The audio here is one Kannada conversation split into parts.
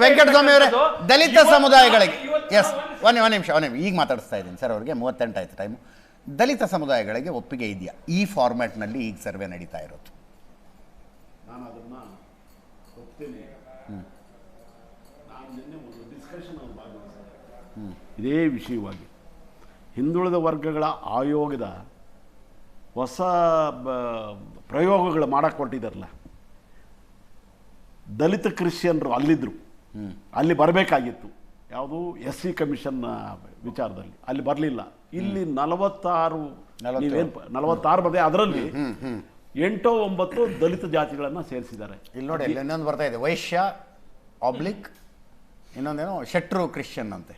ವೆಂಕಟಸ್ವಾಮಿ ಅವರೇ, ದಲಿತ ಸಮುದಾಯಗಳಿಗೆ ಎಸ್ ಒಂದೇ ನಿಮಿಷ ಈಗ ಮಾತಾಡಿಸ್ತಾ ಇದ್ದೀನಿ ಸರ್. ಅವ್ರಿಗೆ 38 ಆಯ್ತು ಟೈಮು. ದಲಿತ ಸಮುದಾಯಗಳಿಗೆ ಒಪ್ಪಿಗೆ ಇದೆಯಾ ಈ ಫಾರ್ಮ್ಯಾಟ್ನಲ್ಲಿ ಈಗ ಸರ್ವೆ ನಡೀತಾ ಇರೋದು? ನಾನು ಅದನ್ನು ಒಪ್ತೀನಿ. ನಾನು ನಿನ್ನೆ ಒಂದು ಡಿಸ್ಕಷನ್ ಭಾಗವಹಿಸಿದೆ ಇದೇ ವಿಷಯವಾಗಿ. ಹಿಂದುಳಿದ ವರ್ಗಗಳ ಆಯೋಗದ ಹೊಸ ಪ್ರಯೋಗಗಳು ಮಾಡಕ್ಕೆ ಹೊರಟಿದ್ದಾರಲ್ಲ, ದಲಿತ ಕ್ರಿಶ್ಚಿಯನ್ರು ಅಲ್ಲಿದ್ದರು, ಅಲ್ಲಿ ಬರಬೇಕಾಗಿತ್ತು. ಯಾವುದು SC ಕಮಿಷನ್ ವಿಚಾರದಲ್ಲಿ ಅಲ್ಲಿ ಬರಲಿಲ್ಲ. ಇಲ್ಲಿ 46 ಬಂದೆ, ಅದರಲ್ಲಿ 8-9 ದಲಿತ ಜಾತಿಗಳನ್ನು ಸೇರಿಸಿದ್ದಾರೆ. ಇಲ್ಲಿ ನೋಡಿ, ಇಲ್ಲಿ ಇನ್ನೊಂದು ಬರ್ತಾ ಇದೆ, ವೈಶ್ಯ ಆಬ್ಲಿಕ್ ಇನ್ನೊಂದೇನೋ ಶೆಟ್ರು ಕ್ರಿಶ್ಚಿಯನ್ ಅಂತೆ.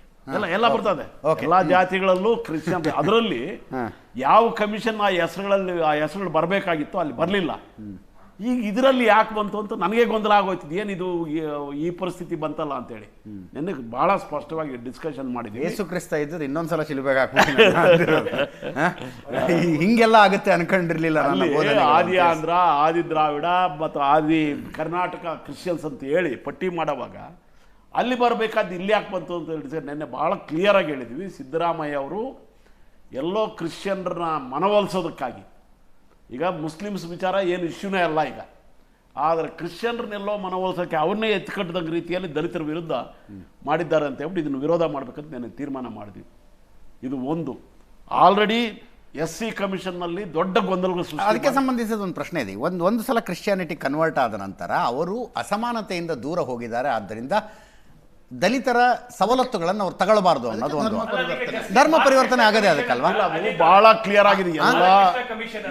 ಎಲ್ಲ ಬರ್ತದೆ, ಎಲ್ಲ ಜಾತಿಗಳಲ್ಲೂ ಕ್ರಿಶ್ಚಿಯನ್. ಅದರಲ್ಲಿ ಯಾವ ಕಮಿಷನ್ ಆ ಹೆಸರುಗಳು ಬರಬೇಕಾಗಿತ್ತು ಅಲ್ಲಿ ಬರಲಿಲ್ಲ. ಈಗ ಇದರಲ್ಲಿ ಯಾಕೆ ಬಂತು ಅಂತ ನನಗೆ ಗೊಂದಲ ಆಗೋಯ್ತದೆ. ಏನಿದು ಈ ಪರಿಸ್ಥಿತಿ ಬಂತಲ್ಲ ಅಂತೇಳಿ ನೆನ್ನೆ ಭಾಳ ಸ್ಪಷ್ಟವಾಗಿ ಡಿಸ್ಕಷನ್ ಮಾಡಿದ್ವಿ. ಯೇಸು ಕ್ರಿಸ್ತ ಇದ್ದರೆ ಇನ್ನೊಂದ್ಸಲ ಶಿಲುಬೆಗೆ ಹಿಂಗೆಲ್ಲ ಆಗುತ್ತೆ ಅನ್ಕೊಂಡಿರ್ಲಿಲ್ಲ. ಆದಿ ಆಂಧ್ರ, ಆದಿ ದ್ರಾವಿಡ ಮತ್ತು ಆದಿ ಕರ್ನಾಟಕ ಕ್ರಿಶ್ಚಿಯನ್ಸ್ ಅಂತ ಹೇಳಿ ಪಟ್ಟಿ ಮಾಡುವಾಗ ಅಲ್ಲಿ ಬರಬೇಕಾದ್ದು ಇಲ್ಲಿ ಯಾಕೆ ಬಂತು ಅಂತ ಹೇಳಿ ನೆನ್ನೆ ಭಾಳ ಕ್ಲಿಯರಾಗಿ ಹೇಳಿದ್ವಿ. ಸಿದ್ದರಾಮಯ್ಯ ಅವರು ಎಲ್ಲೋ ಕ್ರಿಶ್ಚಿಯನ್ರನ್ನ ಮನವೊಲಿಸೋದಕ್ಕಾಗಿ, ಈಗ ಮುಸ್ಲಿಮ್ಸ್ ವಿಚಾರ ಏನು ಇಶ್ಯೂನೇ ಅಲ್ಲ ಈಗ, ಆದರೆ ಕ್ರಿಶ್ಚಿಯನ್ರನ್ನೆಲ್ಲೋ ಮನವೊಲಿಸೋಕ್ಕೆ ಅವ್ರನ್ನೇ ಎತ್ಕಟ್ಟದಂಗೆ ರೀತಿಯಲ್ಲಿ ದಲಿತರ ವಿರುದ್ಧ ಮಾಡಿದ್ದಾರೆ ಅಂತ ಹೇಳ್ಬಿಟ್ಟು ಇದನ್ನು ವಿರೋಧ ಮಾಡಬೇಕಂತ ನಾನು ತೀರ್ಮಾನ ಮಾಡಿದ್ವಿ. ಇದು ಒಂದು. ಆಲ್ರೆಡಿ SC ಕಮಿಷನ್ನಲ್ಲಿ ದೊಡ್ಡ ಗೊಂದಲಗಳು ಸೃಷ್ಟಿ. ಅದಕ್ಕೆ ಸಂಬಂಧಿಸಿದ ಒಂದು ಪ್ರಶ್ನೆ ಇದೆ. ಒಂದು ಸಲ ಕ್ರಿಶ್ಚಿಯಾನಿಟಿ ಕನ್ವರ್ಟ್ ಆದ ನಂತರ ಅವರು ಅಸಮಾನತೆಯಿಂದ ದೂರ ಹೋಗಿದ್ದಾರೆ, ಆದ್ದರಿಂದ ದಲಿತರ ಸವಲತ್ತುಗಳನ್ನು ಅವ್ರು ತಗೊಳ್ಬಾರ್ದು ಅನ್ನೋದು ಒಂದು ಧರ್ಮ ಪರಿವರ್ತನೆ ಆಗದೆ ಅದಕ್ಕಲ್ವಾ? ಬಹಳ ಕ್ಲಿಯರ್ ಆಗಿದೆ.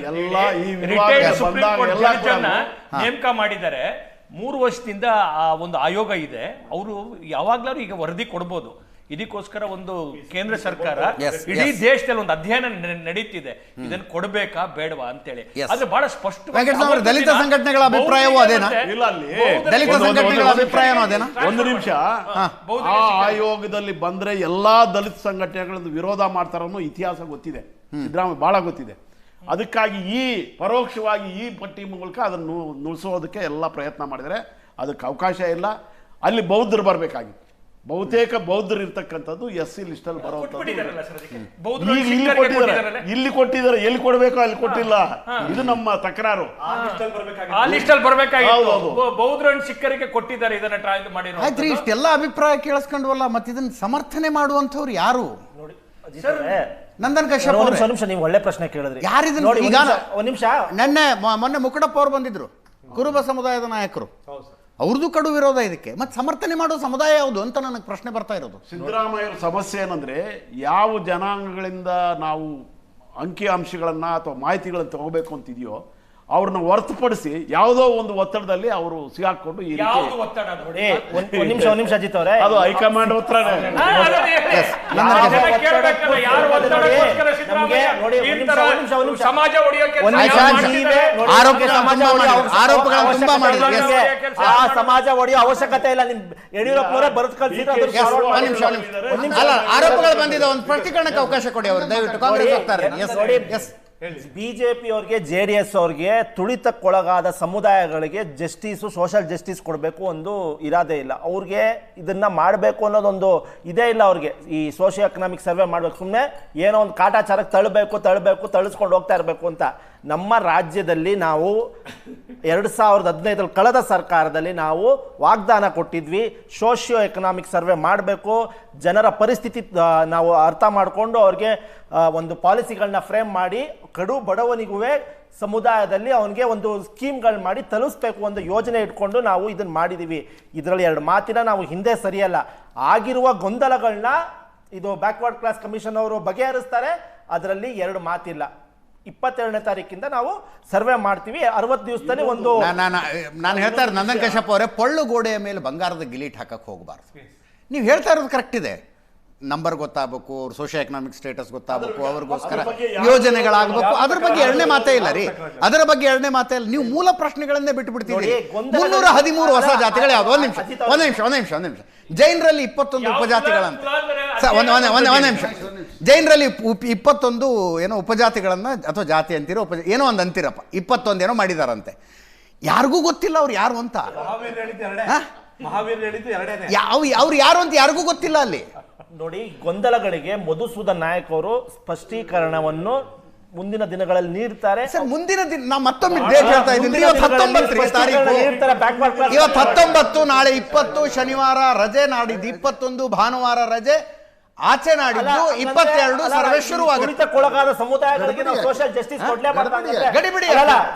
ಎಲ್ಲ ಈ ನೇಮಕ ಮಾಡಿದ್ದಾರೆ. 3 ವರ್ಷದಿಂದ ಒಂದು ಆಯೋಗ ಇದೆ. ಅವರು ಯಾವಾಗ್ಲಾರು ಈಗ ವರದಿ ಕೊಡ್ಬೋದು. ಇದಕ್ಕೋಸ್ಕರ ಒಂದು ಕೇಂದ್ರ ಸರ್ಕಾರ ಇಡೀ ದೇಶದಲ್ಲಿ ಒಂದು ಅಧ್ಯಯನ ನಡೀತಿದೆ, ಇದನ್ನು ಕೊಡಬೇಕಾ ಬೇಡವಾ ಅಂತೇಳಿ. ಆದ್ರೆ ಬಹಳ ಸ್ಪಷ್ಟ ದಲಿತ ಸಂಘಟನೆಗಳ ಅಭಿಪ್ರಾಯವೂ ಅದೇನಾ? ದಲಿತ ಸಂಘಟನೆಗಳ ಅಭಿಪ್ರಾಯನೂ ಅದೇನಾ? ಒಂದು ನಿಮಿಷ. ಆ ಆಯೋಗದಲ್ಲಿ ಬಂದ್ರೆ ಎಲ್ಲಾ ದಲಿತ ಸಂಘಟನೆಗಳನ್ನು ವಿರೋಧ ಮಾಡ್ತಾರನ್ನೋ ಇತಿಹಾಸ ಗೊತ್ತಿದೆ, ಸಿದ್ದರಾಮಯ್ಯ ಬಹಳ ಗೊತ್ತಿದೆ. ಅದಕ್ಕಾಗಿ ಈ ಪರೋಕ್ಷವಾಗಿ ಈ ಪಟ್ಟಿ ಮೂಲಕ ಅದನ್ನು ನುಡಿಸೋದಕ್ಕೆ ಎಲ್ಲ ಪ್ರಯತ್ನ ಮಾಡಿದರೆ ಅದಕ್ಕೆ ಅವಕಾಶ ಇಲ್ಲ. ಅಲ್ಲಿ ಬೌದ್ಧರು ಬರಬೇಕಾಗಿತ್ತು. ಬಹುತೇಕ ಬೌದ್ಧರು ಇರ್ತಕ್ಕಂಥದ್ದು SC ಲಿಸ್ಟಲ್ಲಿ ಬರುವಂಥದ್ದು. ಇಲ್ಲಿ ಕೊಟ್ಟಿದ್ದಾರೆ, ಎಲ್ಲಿ ಕೊಡಬೇಕು ಅಲ್ಲಿ ಕೊಟ್ಟಿಲ್ಲ. ಇದು ನಮ್ಮ ತಕರಾರು. ಆ ಲಿಸ್ಟಲ್ಲಿ ಬರಬೇಕಾಗಿತ್ತು. ಬೌದ್ಧರನ್ನು ಸಿಕ್ಕರಿಗೆ ಕೊಟ್ಟಿದ್ದಾರೆ, ಇದನ್ನ ಟ್ರೈ ಮಾಡಿರೋ. ಆಯ್ತು, ಇಷ್ಟೆಲ್ಲ ಅಭಿಪ್ರಾಯ ಕೇಳಿಸ್ಕೊಂಡ್ವಲ್ಲ, ಮತ್ತೆ ಇದನ್ನ ಸಮರ್ಥನೆ ಮಾಡುವಂಥವ್ರು ಯಾರು? ನಂದನ್ ಕಶ್ಯಪ್ ನಿಮಿಷ, ನೀವು ಒಳ್ಳೆ ಪ್ರಶ್ನೆ ಕೇಳಿದ್ರಿ. ಯಾರಿದ್ರು ಈಗ? ಒಂದ್ ನಿಮಿಷ. ಮೊನ್ನೆ ಮುಕುಡಪ್ಪ ಅವ್ರು ಬಂದಿದ್ರು, ಕುರುಬ ಸಮುದಾಯದ ನಾಯಕರು. ಅವ್ರದ್ದು ಕಡು ವಿರೋಧ ಇದಕ್ಕೆ. ಮತ್ತೆ ಸಮರ್ಥನೆ ಮಾಡೋ ಸಮುದಾಯ ಯಾವುದು ಅಂತ ನನಗೆ ಪ್ರಶ್ನೆ ಬರ್ತಾ ಇರೋದು. ಸಿದ್ದರಾಮಯ್ಯ ಸಮಸ್ಯೆ ಏನಂದ್ರೆ, ಯಾವ ಜನಾಂಗಗಳಿಂದ ನಾವು ಅಂಕಿಅಂಶಗಳನ್ನ ಅಥವಾ ಮಾಹಿತಿಗಳನ್ನು ತಗೋಬೇಕು ಅಂತಿದೆಯೋ ಅವ್ರನ್ನ ಹೊರತುಪಡಿಸಿ ಯಾವುದೋ ಒಂದು ಒತ್ತಡದಲ್ಲಿ ಅವರು ಸಿಗಾಕೊಂಡು ಈ ಒಂದ್ ನಿಮಿಷ ಅಜಿತ್ ಅವರೇ, ಅದು ಹೈಕಮಾಂಡ್ ಒತ್ತಡನೇ. ಸಮಾಜ ಒಡೆಯೋ ಅವಶ್ಯಕತೆ ಇಲ್ಲ. ನಿಮ್ ಯಡಿಯೂರಪ್ಪನವರೇ ಬರೆದು ಕಳಿಸಿದ್ರು. ಆರೋಪಗಳು ಬಂದಿದೆ, ಒಂದು ಪ್ರತಿಕರಣಕ್ಕೆ ಅವಕಾಶ ಕೊಡಿ ಅವರು ದಯವಿಟ್ಟು. ಕಾಂಗ್ರೆಸ್ ಹೋಗ್ತಾರೆ. ಬಿಜೆಪಿ ಅವ್ರಿಗೆ, JDS ಅವ್ರಿಗೆ ತುಳಿತಕ್ಕೊಳಗಾದ ಸಮುದಾಯಗಳಿಗೆ ಜಸ್ಟಿಸು, ಸೋಷಿಯಲ್ ಜಸ್ಟಿಸ್ ಕೊಡಬೇಕು ಒಂದು ಇರಾದೆ ಇಲ್ಲ ಅವ್ರಿಗೆ. ಇದನ್ನ ಮಾಡಬೇಕು ಅನ್ನೋದೊಂದು ಇದೇ ಇಲ್ಲ ಅವ್ರಿಗೆ. ಈ ಸೋಷಿಯೋ ಎಕನಾಮಿಕ್ ಸರ್ವೆ ಮಾಡ್ಬೇಕು, ಸುಮ್ಮನೆ ಏನೋ ಒಂದು ಕಾಟಾಚಾರಕ್ಕೆ ತಳಿಸ್ಕೊಂಡು ಹೋಗ್ತಾ ಇರಬೇಕು ಅಂತ. ನಮ್ಮ ರಾಜ್ಯದಲ್ಲಿ ನಾವು 2015 ಕಳೆದ ಸರ್ಕಾರದಲ್ಲಿ ನಾವು ವಾಗ್ದಾನ ಕೊಟ್ಟಿದ್ವಿ, ಸೋಷಿಯೋ ಎಕನಾಮಿಕ್ ಸರ್ವೆ ಮಾಡಬೇಕು, ಜನರ ಪರಿಸ್ಥಿತಿ ನಾವು ಅರ್ಥ ಮಾಡಿಕೊಂಡು ಅವ್ರಿಗೆ ಒಂದು ಪಾಲಿಸಿಗಳನ್ನ ಫ್ರೇಮ್ ಮಾಡಿ ಕಡು ಬಡವನಿಗೂ ಸಮುದಾಯದಲ್ಲಿ ಅವನಿಗೆ ಒಂದು ಸ್ಕೀಮ್ಗಳು ಮಾಡಿ ತಲುಪಿಸ್ಬೇಕು, ಒಂದು ಯೋಜನೆ ಇಟ್ಕೊಂಡು ನಾವು ಇದನ್ನು ಮಾಡಿದ್ದೀವಿ. ಇದರಲ್ಲಿ 2 ಮಾತಿನ ನಾವು ಹಿಂದೆ ಸರಿಯಲ್ಲ. ಆಗಿರುವ ಗೊಂದಲಗಳನ್ನ ಇದು ಬ್ಯಾಕ್ವರ್ಡ್ ಕ್ಲಾಸ್ ಕಮಿಷನ್ ಅವರು ಬಗೆಹರಿಸ್ತಾರೆ, ಅದರಲ್ಲಿ 2 ಮಾತಿಲ್ಲ. 22ನೇ ತಾರೀಕಿಂದ ನಾವು ಸರ್ವೆ ಮಾಡ್ತೀವಿ. 60 ದಿವಸದಲ್ಲಿ ಒಂದು ನಾನು ಹೇಳ್ತಾ ಇರೋದು, ನಂದನ್ ಕಶ್ಯಪ್ ಅವರೇ, ಪೊಳ್ಳು ಗೋಡೆಯ ಮೇಲೆ ಬಂಗಾರದ ಗಿಲೀಟ್ ಹಾಕಕ್ಕೆ ಹೋಗಬಾರ್ದು. ನೀವು ಹೇಳ್ತಾ ಇರೋದು ಕರೆಕ್ಟ್ ಇದೆ. ನಂಬರ್ ಗೊತ್ತಾಗಬೇಕು, ಅವ್ರ ಸೋಷಿಯೋ ಎಕನಾಮಿಕ್ ಸ್ಟೇಟಸ್ ಗೊತ್ತಾಗಬೇಕು, ಅವ್ರಿಗೋಸ್ಕರ ಯೋಜನೆಗಳಾಗಬೇಕು. ಅದ್ರ ಬಗ್ಗೆ 2ನೇ ಮಾತೇ ಇಲ್ಲ ರೀ. ಅದರ ಬಗ್ಗೆ 2ನೇ ಮಾತೇ ಇಲ್ಲ. ನೀವು ಮೂಲ ಪ್ರಶ್ನೆಗಳನ್ನೇ ಬಿಟ್ಟು ಬಿಡ್ತೀವಿ. 313 ಹೊಸ ಜಾತಿಗಳು ಯಾವ್ದು? ಒಂದ್ ನಿಮಿಷ. ಜೈನರಲ್ಲಿ 21 ಉಪಜಾತಿಗಳಂತ. ಒಂದ್ ನಿಮಿಷ. ಜೈನರಲ್ಲಿ 21 ಏನೋ ಉಪಜಾತಿಗಳನ್ನ ಅಥವಾ ಜಾತಿ ಅಂತೀರೋ ಏನೋ ಒಂದು ಅಂತೀರಪ್ಪ, 21 ಏನೋ ಮಾಡಿದಾರಂತೆ. ಯಾರಿಗೂ ಗೊತ್ತಿಲ್ಲ ಅವ್ರು ಯಾರು ಅಂತ. ಮಹಾವೀರ್ ಹೇಳಿದ್ದು ಎರಡೇನೆ. ಅವ್ರು ಯಾರು ಅಂತ ಯಾರಿಗೂ ಗೊತ್ತಿಲ್ಲ ಅಲ್ಲಿ. ನೋಡಿ, ಗೊಂದಲಗಳಿಗೆ ಮಧುಸೂದನ್ ನಾಯಕ್ ಅವರು ಸ್ಪಷ್ಟೀಕರಣವನ್ನು ಮುಂದಿನ ದಿನಗಳಲ್ಲಿ ನೀಡ್ತಾರೆ. ಸರ್, ಮುಂದಿನ ದಿನ ನಾ ಮತ್ತೊಮ್ಮೆ ಡೇಟ್ ಹೇಳ್ತಾ ಇದ್ದೀನಿ. ಇವತ್ತು 19 ತಾರೀಕು, ಇವತ್ತು 19, ನಾಳೆ 20, ಶನಿವಾರ ರಜೆ, ನಾಡಿದ್ದು 21, ಭಾನುವಾರ ರಜೆ, ಆಚೆ ನಾಡಿದ್ದು 22 ಸರ್ವೆ ಶುರುವಾಗುತ್ತೆ. ತುಳಿತಕ್ಕೊಳಗಾದ ಸಮುದಾಯಗಳಿಗೆ ನಾವು ಸೋಷಿಯಲ್ ಜಸ್ಟಿಸ್ ಕೊಡ್ಲೇಬಾರ್ದಂದ್ರೆ, ಗಡಿಬಿಡಿ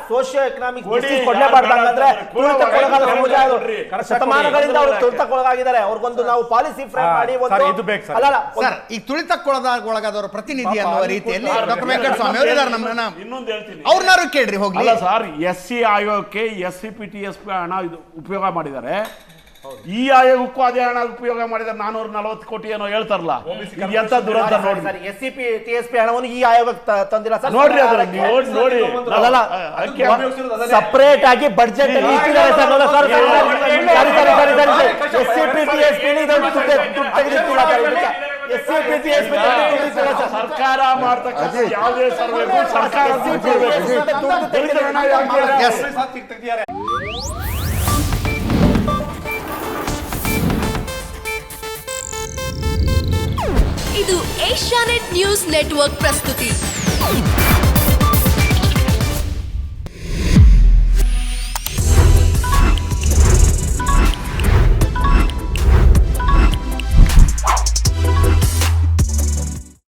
ಸೋಷಿಯೋ ಎಕನಾಮಿಕ್ ಜಸ್ಟಿಸ್ ಕೊಡ್ಲೇಬಾರ್ದಂದ್ರೆ, ತುಳಿತಕ್ಕೊಳಗಾದ ಸಮುದಾಯಗಳು ಶತಮಾನಗಳಿಂದ ಅವರು ತುಳಿತಕ್ಕೊಳಗಾಗಿದ್ದಾರೆ. ಅವ್ರಿಗೊಂದು ನಾವು ಪಾಲಿಸಿ ಫ್ರೇಮ್ ಮಾಡಿ ಸರ್, ಈ ತುಳಿತಕ್ಕೊಳಗಾದವರ ಪ್ರತಿನಿಧಿ ಅನ್ನುವ ರೀತಿಯಲ್ಲಿ ಡಾಕ್ಟರ್ ವೆಂಕಟಸ್ವಾಮಿ ಅವರು ಇದ್ದಾರೆ. ನಮ್ಮನ್ನ ಇನ್ನೊಂದು ಹೇಳ್ತೀನಿ, ಅವ್ರನ್ನಾರು ಕೇಳ್ರಿ ಹೋಗ್ಲಿ. ಅಲ್ಲ ಸರ್, SC ಆಯೋಗಕ್ಕೆ SCPTSP ಹಣ ಇದು ಉಪಯೋಗ ಮಾಡಿದ್ದಾರೆ. ಈ ಆಯೋಗಕ್ಕೂ ಅದೇ ಹಣ ಉಪಯೋಗ ಮಾಡಿದ್ದಾರೆ. 440 ಕೋಟಿ ಏನೋ ಹೇಳ್ತಾರಲ್ಲ. ಎಂತ ದುರಂತ ನೋಡಿ. SCP-TSP ಹಣವನ್ನು ಈ ಆಯೋಗಕ್ಕೆ ತಂದಿಲ್ಲ ಸರ್. ನೋಡ್ರಿ ಅದನ್ನ ನೋಡಿ. ಸಪರೇಟ್ ಆಗಿ ಬಡ್ಜೆಟ್ ಇಟ್ಟಿದ್ದಾರೆ ಸರ್. ಸರ್ಕಾರ ಮಾಡ್ತಕ್ಕಂಥ ಯಾವುದೇ ಸರ್ವೆಗೂ ಸರ್ಕಾರ ಇದು ಏಷ್ಯಾನೆಟ್ ನ್ಯೂಸ್ ನೆಟ್ವರ್ಕ್ ಪ್ರಸ್ತುತಿ.